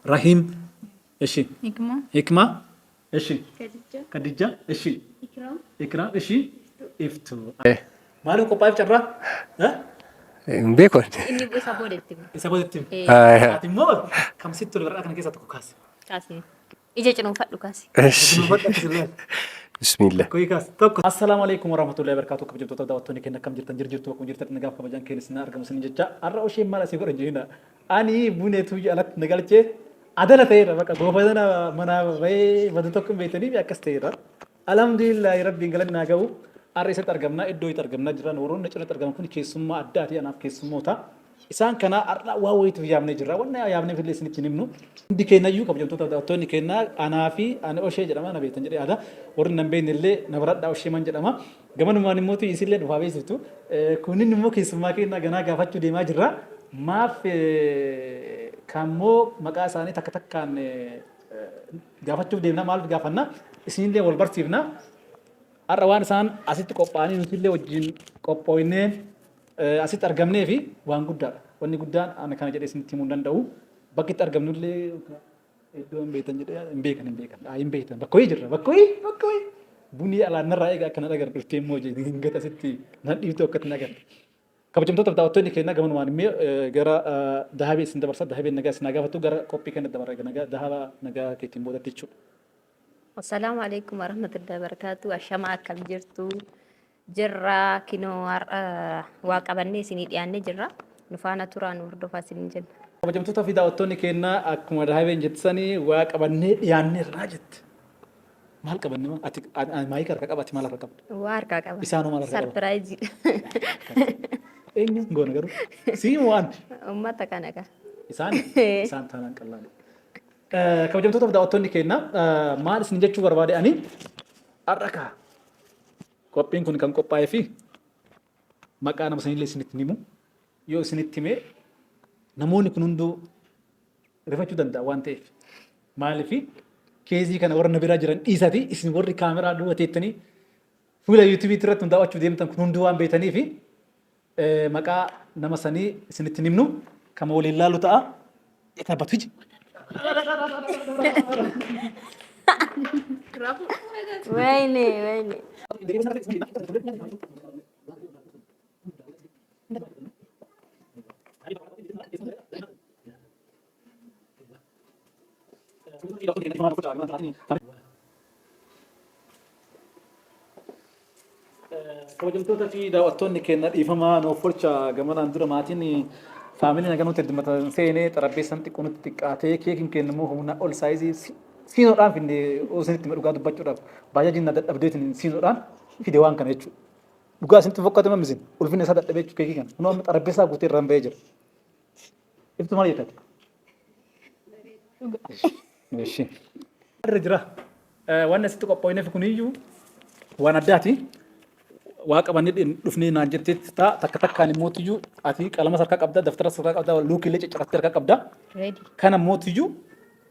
رحيم. إيشي. حكمة. إيشي. خديجة. إيشي. إكرام. إيشي. إفتو. مالو كوبايف شرّا؟ ها؟ بيكون إني بس أبغى أدتم. إسا بودتيم. آه. أتيمو كم ست الورقة كنا كيسة تكوكاس. كاسين. إجا جنون فات لوكاسي. إيش بدنا كسرنا. بسم الله بكوي كاس. طب السلام عليكم ورحمة الله وبركاته. كم جبتوا تدعوتوني كنا كم جرتن جرتوا وكم جرتن نجاب كبجان كيرسنا أرجع مسنين جتا. أرى شيء ما لسه يقول جينا. أني بني توي على نقالتة. عدالة تيرا بقى غوفادنا منا باي بدوتكم بيتني بيأكس تيرا. الحمدلله يا ربي قالنا ناقو. أريسة ترجمنا إدوي ترجمنا جرا نورون نشر ترجمنا كوني كيسمة أداتي أنا كيسمة تا. إسان كنا أرلا واوي تو يامني جرا وانا يامني في الليسن تنيمنو. دي كنا يو كم جبتوا تدعوتوني كنا أنا في أنا أوشي جرا ما أنا بيتن جرا هذا. ورن نبي نللي نبرد أوشي من جرا ما. كمان ما نموتو يسيل دفاعي سوتو. كوني نمو كيسمة كنا جنا قافتشو ديما جرا. ما في كمو مقاساني تك تك كان قافتشو ديمنا مال قافنا. إسنين لي والبرسيفنا. الروان سان أسيت كوباني نسيل وجين كوبوينه أسيت أرجمني في وان قدر واني قدر أنا كان جالس نتيمون داو بقيت أرجمني اللي دوم بيتن جدا إمبيكن بيتن بكوي بني على نرى كان أجر بالتيم موجي نقطة أسيتي نادي تو كت نجار كابتن تو تبدأ أتوني كنا كمان وان مي جرا ذهبي سند برسات ذهبي نجاس نجا فتو جرا كوبي كنا دبر نجا ذهبا نجا كتيم بودا تيجو السلام عليكم ورحمة الله وبركاته. الشمع كم جرتو جرا كنو واقبني سنيد يعني جرا نفانا ترى نور دفع سنين جن. كابتن تو تفيدا أتوني كنا أكمل ذهبي جتساني واقبني يعني راجت مال كبني ما أتيك ماي كارك أبغى مال ركب واركا كمان. إسانو مال ركب سرپرايز. إيه غون غرو سيوان أمة تكانك. إسان ثانان كلاني كابتن تو تبدأ أتوني كنا مال سنجت شو بربادي أني أركا كوبين كون كان كوباي في مكان مسنين لسنت نيمو يو سنت تيمه نموني كنوندو رفعتو دندا وانتي مال في كيزي كان ورنا براجران إيساتي اسم وري كاميرا دو تيتني فولا يوتيوب ترى تندا واتشو ديم تن كنوندو وان بيتني في مكا نمسني سنت نيمنو كمولي لالو تا يتبتوج ويني kabajamtoota fi daawwattoonni keenya dhiifama nuuf olcha gamana dura maatiin faamiliin nagaa nuti heddumatan seenee xarabbeessaan xiqqoo nutti xiqqaatee keekiin keenya immoo humna ol saayizii siinoodhaan finne osinitti dhugaa dubbachuudhaaf baay'ee na dadhabdeetiin siinoodhaan fide waan kana jechuudha. Dhugaa isinitti fokkate mammisin ulfinni isaa dadhabee jechuudha keekii kana. Kunoo xarabbeessaa guutee irraan bahee jira. Ibtu maal jettati? Eeshi. Irra jira. Waan asitti qopho'ineef kuniyyuu waan addaati. waaqabanni dhufnee naan jetteetti ta'a takka takkaan immoo tiyyuu ati qalama sarkaa qabda daftara sarkaa qabda luukillee ciccirattee harkaa qabda kana immoo tiyyuu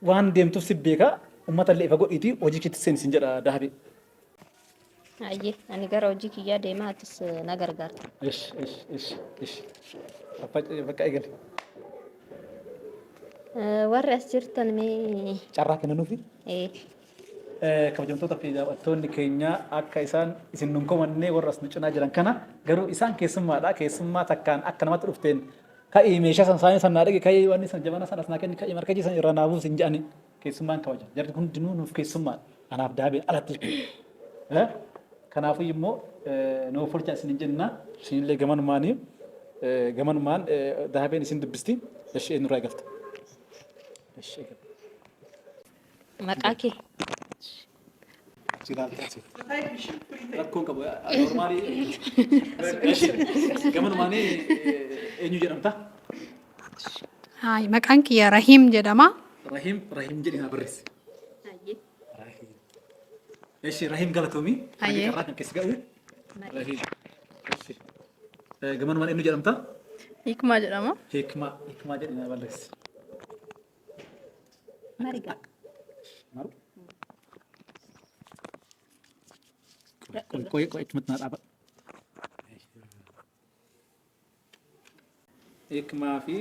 waan deemtuuf si beekaa uummata illee ifa godhiiti hojii keetti seensin jedha dahabee. Ayyee ani gara hojii kiyyaa deemaa atis na gargaarta. Bakka eegale. Warri as jirtan mee. Carraa kennanuufi. kabajamtoota fi daawwattoonni keenya akka isaan isin nun komannee warra as nu cinaa jiran kana garuu isaan keessummaadha keessummaa takkaan akka namatti dhufteen ka'ii meeshaa san isaanii san naa dhage ka'ii waan san jabana san as naa kenni ka'ii markajii san irra naafuu sin jedhani keessummaan kabajan jarri hundinuu nuuf keessummaadha anaaf daabee alatti kanaafuu immoo nuuf olcha isin jenna isinillee gamanumaan daabeen isin dubbisti ishee nurraa galta. Maqaa kee. Rakkoon qabu normaalii gamanumaanii eenyu jedhamta? Hai, maqaan kiyya Rahim jedhama. Rahim jedhina barreessi. Eeshi Rahim galatoomii. Ayyee. Karraa kan keessa ga'u. Rahim. Gamanumaan eenyu jedhamta? Hikmaa jedhama. Hikmaa jedhina barreessi. Mariga. Maru. Koi cuma apa? Hikmah fi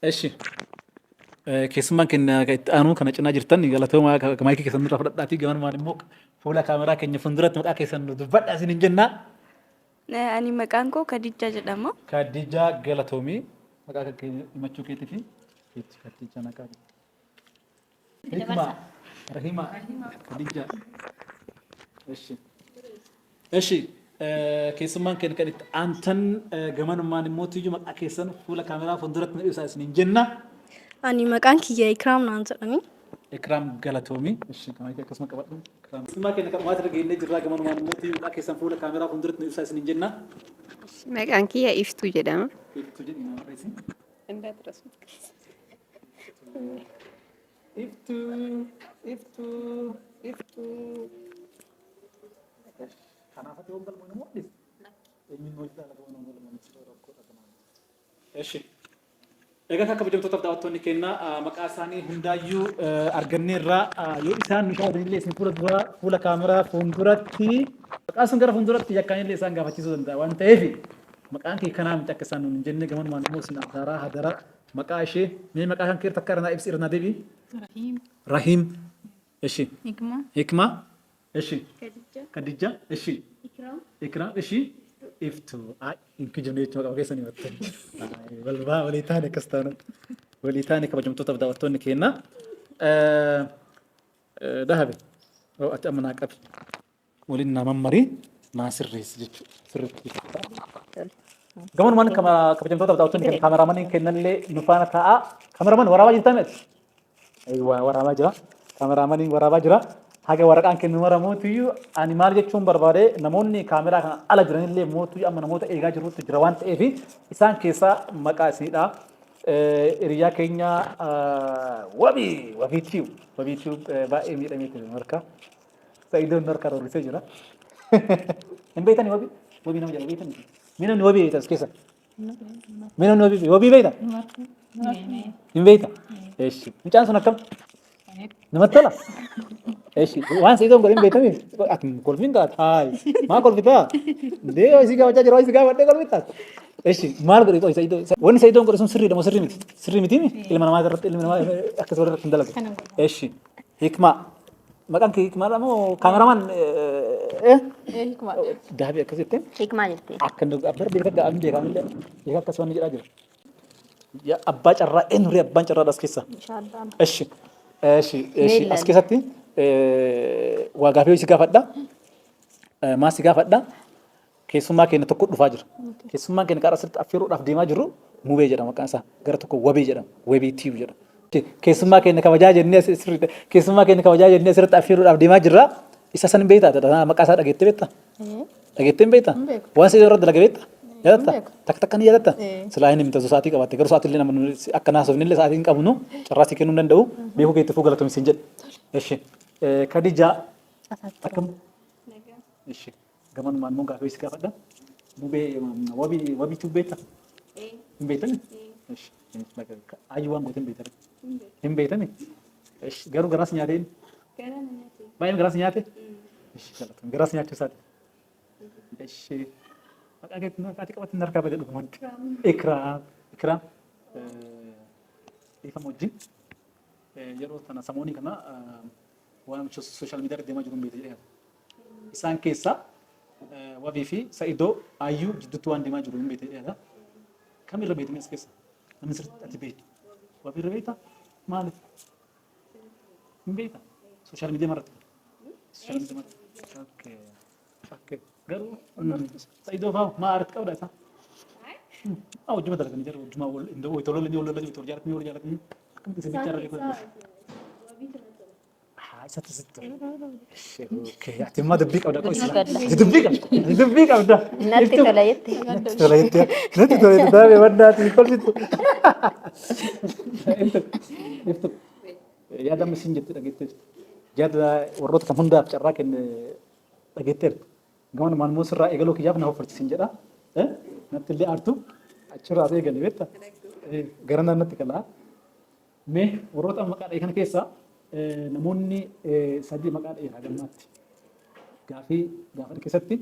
እሺ keessummaan keenya itti aanu kana cinaa jirtan galatooma maayikii keessan irraa fudhadhaatii gaman maal immoo fuula kaameraa keenya fuulduratti maqaa keessan dubbadhaa isin hin jennaa. Ani maqaan koo Khadijaa jedhama. Khadijaa galatoomii maqaa keenya himachuu keetii fi Khadijaa naqaa. Hikma Rahima Khadijaa. እሺ keessummaan keenya kan itti aantan gamanummaan immoo tiyyuu maqaa keessan fuula kaameraa fuulduratti nu ibsaa isin hin jenna. Ani maqaan kiyya Ikraam naan jedhani. Ikraam galatoomii. Eshi kamaayikii akkasuma qabadhu. Ikraam. Keessummaa keenya kan waati dhageenyee jirraa gamanummaan immoo tiyyuu maqaa keessan fuula kaameraa fuulduratti nu ibsaa isin hin jenna. Maqaan kiyya Iftuu jedhama. Iftuu jedhi nama barreessi. Iftuu. Kanaaf ati wal galmoon immoo dhis. Eenyuun wal jaalala gamanummaan wal galmoon si dhooroo akka godhatamaa. Eshi. Egaa akka kabajamtootaaf daawwattoonni keenya maqaa isaanii hundaayyuu arganneerraa yoo isaan nu shaadanillee isin fuula kaameraa fuulduratti maqaa sun gara fuulduratti yakkaanillee isaan gaafachiisuu danda'a waan ta'eef maqaan kee kanaa miti akka isaan nuun hin jenne gamanummaan immoo isin adaaraa hadara maqaa ishee mee maqaa kan keerta akka irraa ibsi irraa deebii. Rahiim. Eshi. Hikma. Eshi. Khadijaa. Eshi. Ikraam. Eshi. Iftuu inki jennee jechuudha qaba keessanii wattan walbaa walii taane akkas taanu walii taane kabajamtootaaf daawwattoonni keenya dhahabe ati amma naa qabi waliin nama marii naa sirreessi jechuudha sirriitti gamanummaan kabajamtootaaf daawwattoonni keenya kaameraamaniin kennallee nu faana taa'aa kaameramaan waraabaa jirtan ati waraabaa jira kaameraamaniin waraabaa jira. Haga waraqaan kennu mara mootiyyuu ani maal jechuun barbaade namoonni kaameraa kana ala jiranillee mootiyyuu amma namoota eegaa jirutti jira waan ta'eef isaan keessaa maqaa isinidha. Hiriyaa keenya wabiitii baay'ee miidhamee ture marka sa'idoon harka rorrisee jira. Hin beekani wabii nama jala beekani. Miinamni wabii beektas keessa. Miinamni wabii beekta. Hin beekta. Eeshi mucaan sun akkam namatti tola. Eshi waan sa'idoon godhin beekame ati kolfiin taat hayi maa kolfitaa dee isii gaafachaa jira isii gaafadhee kolfitaa. Eshi maal godhi qoy sa'idoon wanni sa'idoon godhe sun sirriidha moo sirrii miti sirrii miti ilma namaa irratti ilma namaa akkas warra irratti hin dalagu. Eshi hikmaa maqaan kee hikmaadha moo kaameramaan daabii akkas jetteen Hikmaa jettee. akka abbar beekaa ga'amni beekamillee beekaa akkas wanni jedhaa jira. Abbaa carraa eenyuree abbaan carraa as keessa. Eshi as keessatti waa gaafii si gaafadha. Maal si gaafadha? Keessummaa keenya tokko dhufaa jira. Keessummaan keenya karaa sirriitti affeeruudhaaf deemaa jirru mubee jedhama maqaan isaa. Gara tokko wabii jedhama. Wabii tiivu jedhama. Keessummaa keenya kabajaa jennee sirriitti keessummaa keenya kabajaa jennee sirriitti affeeruudhaaf deemaa jirra. Isa san hin beektaa? Maqaa isaa dhageettee beektaa? Dhageettee hin beektaa? Waan si irratti dalaga beektaa? Yaadatta? Takka ni yaadatta? Silaa inni mintatu sa'aatii qabatte garuu sa'aatii illee nama akka naasofnillee sa'aatii hin qabnu carraa si kennuu hin danda'u beekuu keetti fuu galatoomii siin jedhe. Eshi Khadijaa akkam? Eshi gamanummaan immoo gaafii si gaafadha. Mubee wabiitu beekta? Hin beektani? Eshi ayyuu waan goote hin beektani? Hin beektani? Eshi garuu garaas nyaatee? Baay'ee garaas nyaate? Eshi galatoomii garaas nyaachuu isaati. Eshi maqaa keetti ati qabatti hin harkaa badee dhugumanti. Ikraam dhiifama wajjin yeroo kana samoonii kana waan sooshaal miidiyaa deemaa jiru hin beekne isaan keessaa wabii fi sa'idoo ayyuu jidduutti waan deemaa jiru hin beekne kamirra beekame as keessa namni sirriitti ati beektu wabii irra beektaa maaliif hin beektaa sooshaal miidiyaa marratti garuu sa'idoo fa'aa maa aratti qabda isaa hojjuma dalaganii jira hojjuma itti jaalatanii wal jaalatanii akkamitti isin bicha irra beeku isatti sitti ati immoo dubbii qabda qo'isi dubbii qabda Natti tola jettee. natti tola jettee daabee baddaati kolfitu yaada amma isin jette dhageetteef yaada warroota kan hundaaf carraa kenne dhageetteef gaman maalmoo sirraa eegaloo kiyyaaf na hoffarchiisin jedha natti illee aartu achirraa eegale beekta gara naannatti kalaa mee warroota maqaa dha'e kana keessaa namoonni sadii maqaa dha'e hagammaatti gaafii gaafadha keessatti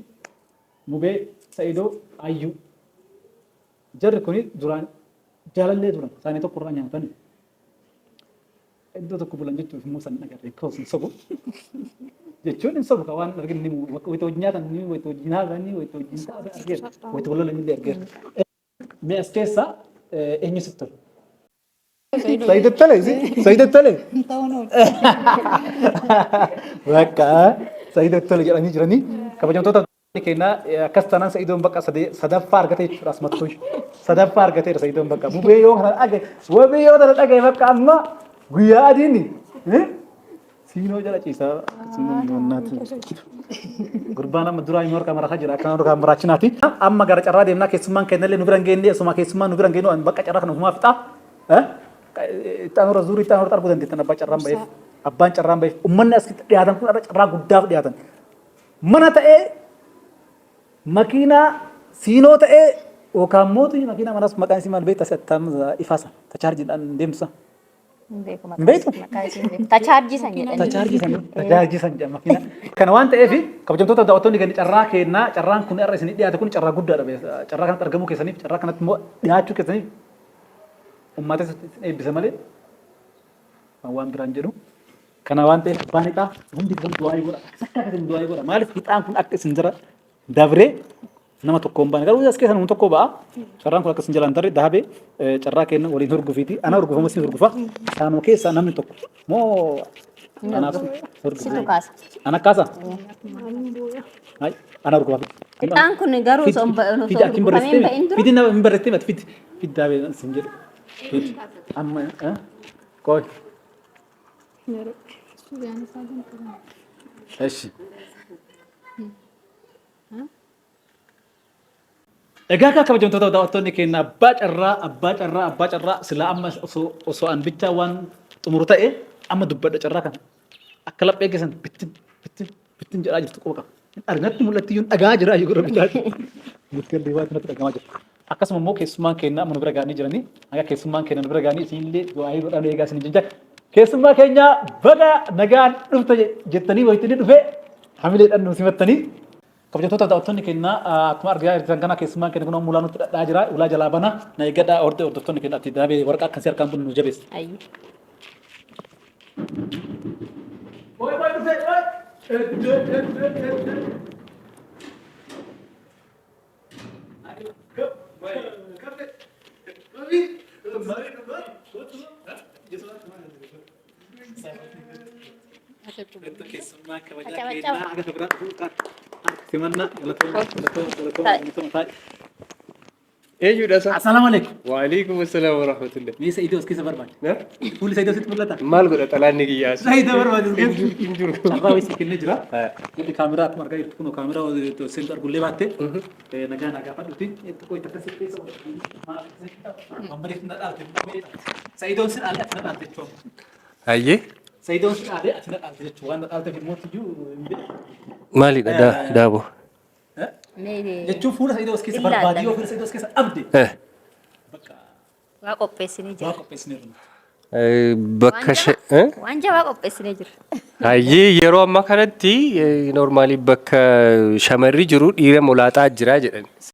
mubee sa'idoo ayyuu jarri kuni duraan jaalallee turan isaanii tokko irraa nyaatanii iddoo tokko bulan jechuuf immoo san agarree kaa'us hin sobu jechuun hin sobu waan arginu ni wayita hojii nyaatan ni wayita hojii nyaatan ni wayita hojii taa'an argeera wayita wal lolan illee argeera. Mee as keessa eenyu sitti tolu? Sayidat tole. Bakka Sayidat tole jedhanii jiranii kabajamtoota keenya akkas taanaan Sayidoon bakka sadaffaa argatee jechuudha asmattuu sadaffaa argateera Sayidoon bakka bubbee yoo kana dhagaye wabii yoo kana dhagaye bakka amma guyyaa adiini siinoo jala ciisaa gurbaan amma duraa immoo kamera jira akka nuti kamera chinaati amma gara carraa deemnaa keessummaan kennallee nu bira hin geenne asuma keessummaan nu bira hin geenne bakka carraa kana ofumaa fixaa ittaanura zuurii ittaanura arguu dandeettan abbaan carraan baheef ummanni as dhiyaatan kun irra carraa guddaaf dhiyaatan mana ta'ee makiinaa siinoo ta'ee yookaan mootii makiinaa manas maqaan isii maal beekta asattam ifaasa tachaarjiidhaan deemsa. Beektu? Tachaarjisan jedhanii. Tachaarjisan jedhama makiinaa. Kana waan ta'eef kabajamtoota daawwattoonni gadi carraa kennaa carraan kun irra isin dhiyaate kun carraa guddaadha. Carraa kanatti argamuu keessaniif carraa kanatti immoo dhiyaachuu keessaniif ummata eebbisa malee waan biraan jedhu. Kana waan ta'eef abbaan ixaa hundi kan du'aa godha. Akka akkasiin du'aa godha. Maaliif ixaan kun akka isin jira dabree nama tokko hin baane. Garuu as keessa nama tokko ba'a. Carraan kun akka isin jalaan tarree dahabee carraa kenna waliin hurgufiiti. Ana hurgufamu isin hurgufa. Saanuma keessaa namni tokko moo anaaf Situ kaasa. ana kaasa. Ana hurgufa. Ixaan kun garuu osoo hin ba'in dura. Fidi nama hin barreessee mati fidi dahabee isin jedhu. Amma koi. Eshi. Egaa akka kabajamtoota daawwattoonni keenya abbaa carraa sila amma osoo an bichaa waan xumuru ta'e amma dubbadha carraa kana akka laphee keessan bittin jedhaa jirtu qofa qaba. Argatti mul'atti iyyuu dhagaa jira iyyuu gurra bitaa. Murtii waan natti dhagamaa jira. Akkasuma immoo keessummaan keenya amma nu bira gaanii jiranii akka keessummaan keenya nu bira gaanii isinillee du'aayii godhan eegaa isin jenja. Keessummaa keenya baga nagaan dhufte jettanii wayitanii dhufee hamileedhaan nu simattanii. Kabajamtoota daawwattoonni keenya akkuma argaa jirtan kana keessummaan keenya kun mul'aa nutti dhadhaa jira ulaa jalaa bana na eeggadhaa hordoftoonni keenya ati daabee waraqaa akkasii harkaan bunu nu jabeessa. Assalamualaikum. Waalaikumsalam warahmatullah. Ni Sayyidoo iskisa barbaade. Fuulli Sayyidoo sitti mul'ata. Maal godha xalaanni kiyyaas? Sayyidoo barbaade. Injuru. Abbaa wayii sikkillee jira. Inni kaameraa akkuma argaa jirtu kun kaameraa seentu argullee baatte nagaa nagaa fadhuti. Tokko itti akkasii keessa mammadeef na dhaalte. Sayyidoon si dhaalee ati na dhaalte jechuudha. Hayyee? Sayyidoon si dhaalee ati na dhaalte jechuudha. Waan na dhaalte filmootti Maalidha daaboo? jechuun fuula Sayyidoo iskisa barbaade yoo fuula Sayyidoo iskisa dhabde. Waa qopheessinee jira. Waa qopheessinee jira. Bakka Waan jabaa qopheessinee jira. hayyee yeroo ammaa kanatti normaalii bakka shamarri jiru dhiira mul'ataa jira jedhan.